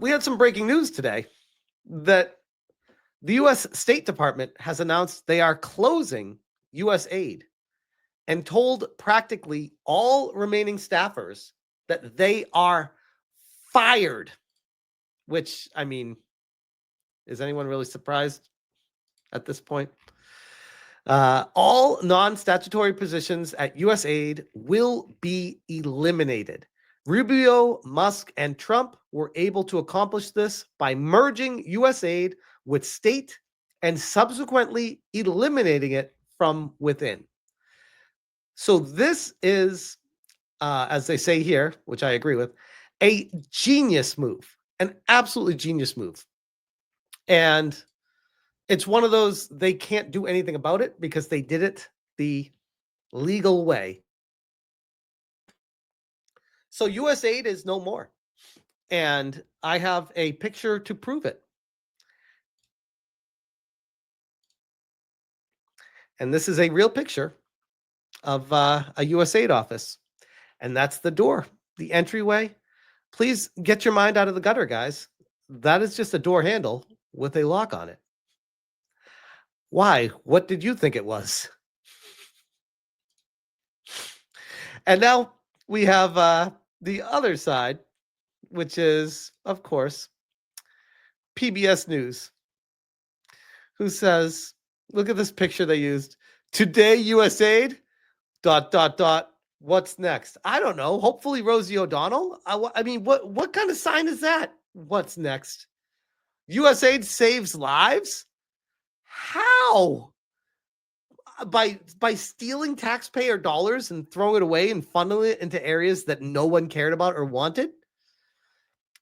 We had some breaking news today that the U.S. State Department has announced they are closing USAID and told practically all remaining staffers that they are fired, which, I mean, is anyone really surprised at this point? All non-statutory positions at USAID will be eliminated. Rubio, Musk, and Trump were able to accomplish this by merging USAID with state and subsequently eliminating it from within. So this is, as they say here, which I agree with, a genius move, an absolutely genius move. And it's one of those, they can't do anything about it because they did it the legal way. So USAID is no more. And I have a picture to prove it. And this is a real picture of a USAID office. And that's the door, the entryway. Please get your mind out of the gutter, guys. That is just a door handle with a lock on it. Why? What did you think it was? And now we have the other side, which is, of course, PBS News, who says, look at this picture they used. Today, USAID, ... What's next? I don't know. Hopefully Rosie O'Donnell. I mean, what kind of sign is that? What's next? USAID saves lives? How? By stealing taxpayer dollars and throwing it away and funneling it into areas that no one cared about or wanted?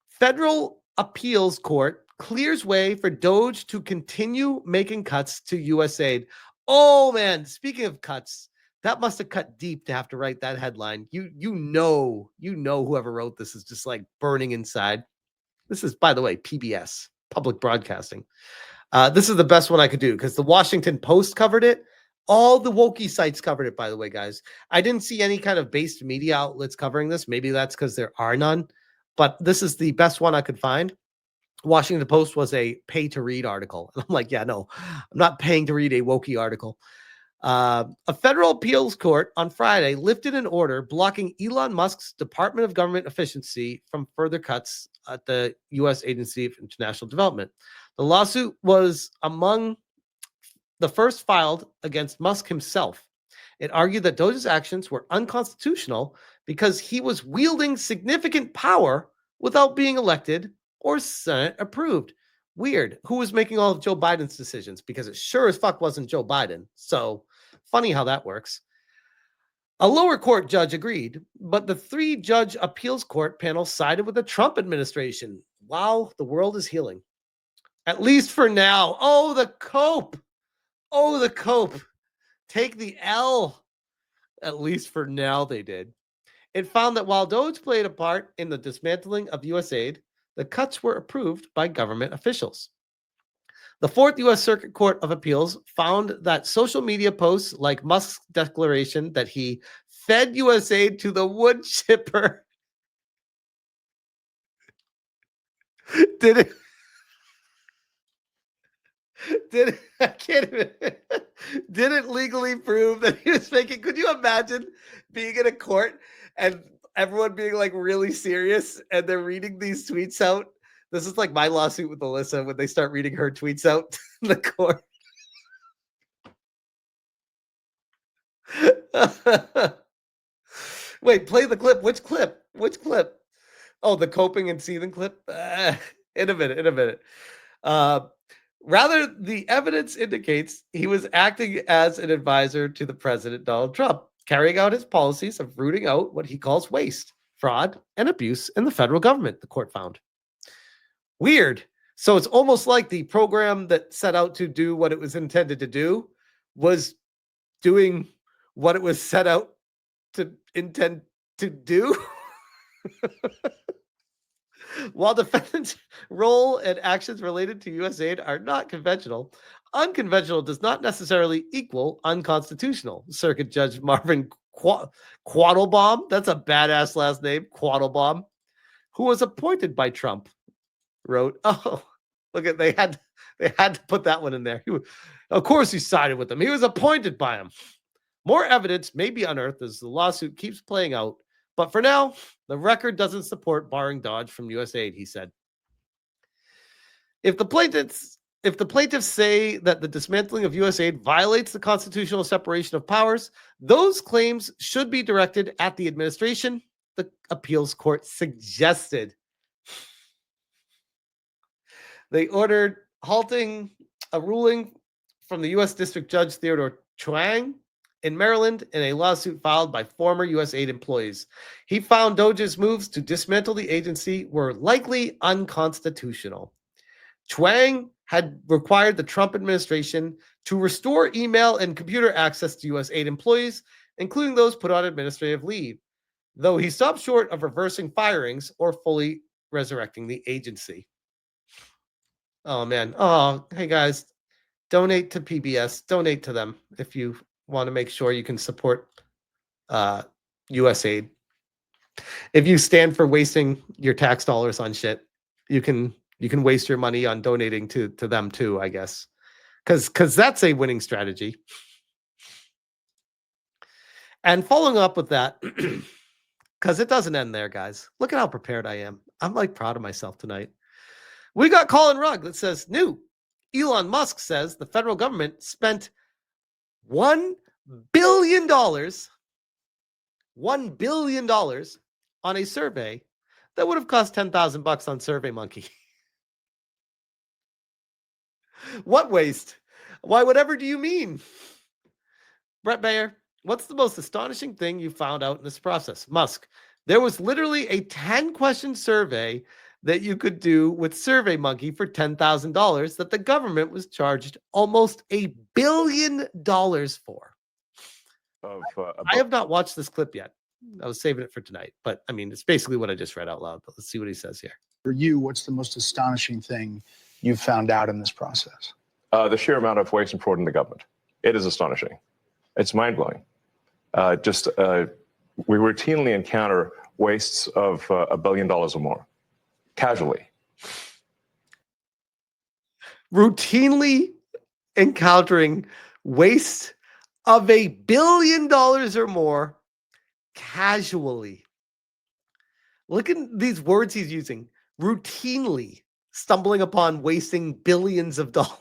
Federal appeals court clears way for Doge to continue making cuts to USAID. Oh man, speaking of cuts, that must have cut deep to have to write that headline. You know whoever wrote this is just like burning inside. This is, by the way, PBS, public broadcasting. This is the best one I could do because the Washington Post covered it. All the wokey sites covered it, by the way, guys. I didn't see any kind of based media outlets covering this. Maybe that's because there are none, but this is the best one I could find. Washington Post was a pay to read article. And I'm like, yeah, no, I'm not paying to read a wokey article. A federal appeals court on Friday lifted an order blocking Elon Musk's Department of Government Efficiency from further cuts at the U.S. Agency of International Development. The lawsuit was among the first filed against Musk himself. It argued that Doge's actions were unconstitutional because he was wielding significant power without being elected or Senate approved. Weird. Who was making all of Joe Biden's decisions? Because it sure as fuck wasn't Joe Biden. So funny how that works. A lower court judge agreed, but the 3-judge appeals court panel sided with the Trump administration. Wow, the world is healing. At least for now. Oh, the cope. Oh, the cope. Take the L. At least for now, they did. It found that while Doge played a part in the dismantling of USAID, the cuts were approved by government officials. The 4th U.S. Circuit Court of Appeals found that social media posts like Musk's declaration that he fed USAID to the wood chipper didn't legally prove that he was making. Could you imagine being in a court and everyone being like really serious and they're reading these tweets out? This is like my lawsuit with Alyssa when they start reading her tweets out in the court. Wait, play the clip. Which clip? Which clip? Oh, the coping and seething clip? In a minute. Rather, the evidence indicates he was acting as an advisor to the president, Donald Trump, carrying out his policies of rooting out what he calls waste, fraud, and abuse in the federal government, the court found. Weird. So it's almost like the program that set out to do what it was intended to do was doing what it was set out to intend to do. While defendants' role and actions related to USAID are not conventional, unconventional does not necessarily equal unconstitutional. Circuit Judge Marvin Quattlebaum, that's a badass last name, Quattlebaum, who was appointed by Trump, wrote, "Oh, look at they had to put that one in there. Of course, he sided with them. He was appointed by him. More evidence may be unearthed as the lawsuit keeps playing out, but for now, the record doesn't support barring Doge from USAID," he said. If the plaintiffs say that the dismantling of USAID violates the constitutional separation of powers, those claims should be directed at the administration, the appeals court suggested. They ordered halting a ruling from the U.S. District Judge Theodore Chuang in Maryland in a lawsuit filed by former USAID employees. He found Doge's moves to dismantle the agency were likely unconstitutional. Chuang had required the Trump administration to restore email and computer access to USAID employees, including those put on administrative leave, though he stopped short of reversing firings or fully resurrecting the agency. Oh, man. Oh, hey, guys, donate to PBS. Donate to them if you want to make sure you can support USAID. If you stand for wasting your tax dollars on shit, you can waste your money on donating to them too, I guess. Because that's a winning strategy. And following up with that, because it doesn't end there, guys. Look at how prepared I am. I'm like proud of myself tonight. We got Colin Rugg that says, new. Elon Musk says the federal government spent $1 billion on a survey that would have cost $10,000 on SurveyMonkey. What waste? Why, whatever do you mean? Brett Bayer, what's the most astonishing thing you found out in this process? Musk, there was literally a 10-question survey that you could do with SurveyMonkey for $10,000 that the government was charged almost $1 billion for. I have not watched this clip yet. I was saving it for tonight, but I mean, it's basically what I just read out loud. But let's see what he says here. For you, what's the most astonishing thing you've found out in this process? The sheer amount of waste and fraud in the government. It is astonishing. It's mind-blowing. We routinely encounter wastes of $1 billion or more, casually. Routinely encountering waste of $1 billion or more, casually. Look at these words he's using. Routinely stumbling upon wasting billions of dollars.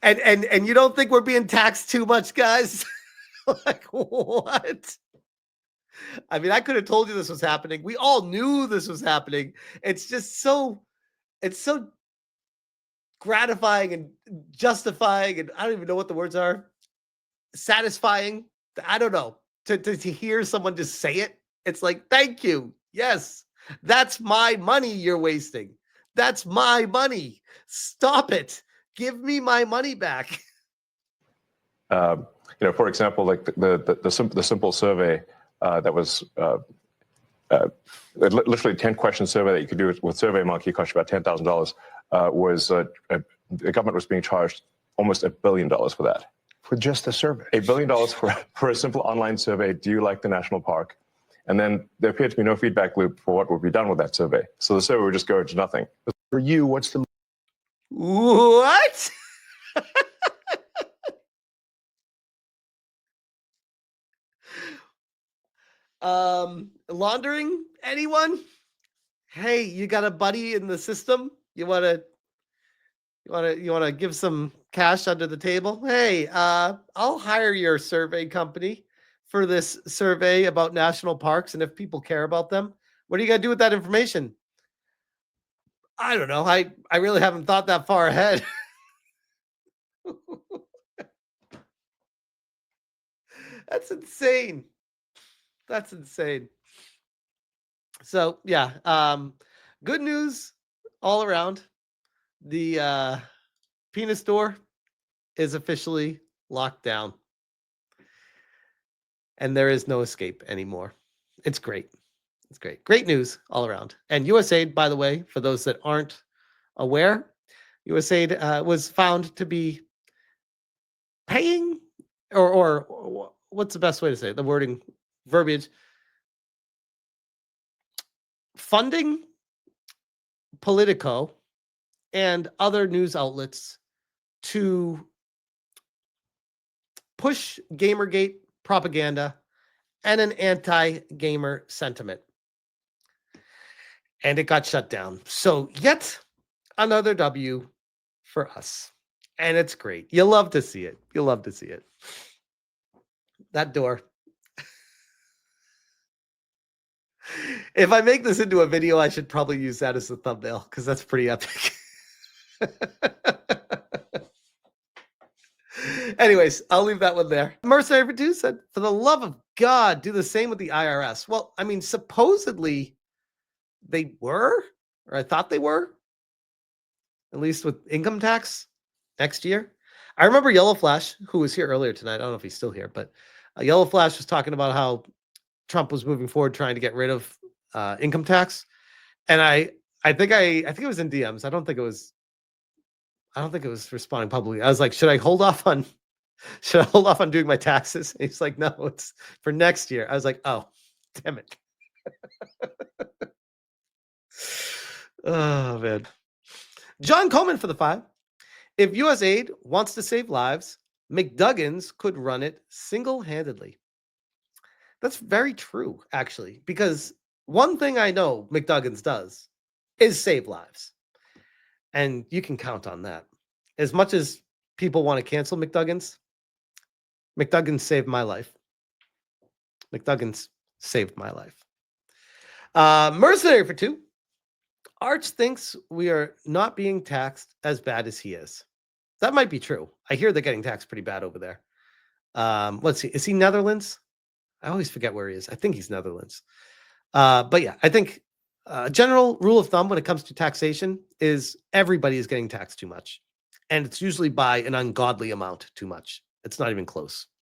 And you don't think we're being taxed too much, guys? Like, what? I mean, I could have told you this was happening. We all knew this was happening. It's just so gratifying and justifying, and I don't even know what the words are. Satisfying. I don't know. To hear someone just say it, it's like, thank you. Yes, that's my money you're wasting. That's my money. Stop it. Give me my money back. For example, like the simple survey that was literally a 10-question survey that you could do with SurveyMonkey, cost you about $10,000. Was the government was being charged almost $1 billion for that. For just the survey? $1 billion for a simple online survey. Do you like the national park? And then there appeared to be no feedback loop for what would be done with that survey. So the survey would just go to nothing. For you, what's the... What? Laundering? Anyone? Hey, you got a buddy in the system? You wanna give some cash under the table? Hey, I'll hire your survey company for this survey about national parks, and if people care about them, what are you gonna do with that information? I don't know. I really haven't thought that far ahead. That's insane. That's insane. So yeah, good news all around. The penis store is officially locked down, and there is no escape anymore. It's great. It's great. Great news all around. And USAID, by the way, for those that aren't aware, USAID was found to be paying, or what's the best way to say it? The wording, verbiage, funding Politico and other news outlets to push Gamergate propaganda and an anti-gamer sentiment. And it got shut down. So yet another W for us. And it's great. You love to see it. You love to see it. That door. If I make this into a video, I should probably use that as the thumbnail because that's pretty epic. Anyways, I'll leave that one there. Mercenary for Two said, for the love of God, do the same with the IRS. Well, I mean, supposedly they were, or I thought they were, at least with income tax next year. I remember Yellow Flash, who was here earlier tonight. I don't know if he's still here, but Yellow Flash was talking about how Trump was moving forward trying to get rid of income tax. And I think it was in DMs. I don't think it was responding publicly. I was like, should I hold off on doing my taxes? And he's like, no, it's for next year. I was like, oh, damn it. Oh man. John Coleman for the 5. If USAID wants to save lives, McDuggins could run it single-handedly. That's very true, actually, because one thing I know McDuggins does is save lives. And you can count on that. As much as people want to cancel McDuggins saved my life. McDuggins saved my life. Mercenary for 2. Arch thinks we are not being taxed as bad as he is. That might be true. I hear they're getting taxed pretty bad over there. Let's see. Is he Netherlands? I always forget where he is. I think he's Netherlands. But yeah, I think general rule of thumb when it comes to taxation is everybody is getting taxed too much. And it's usually by an ungodly amount too much. It's not even close.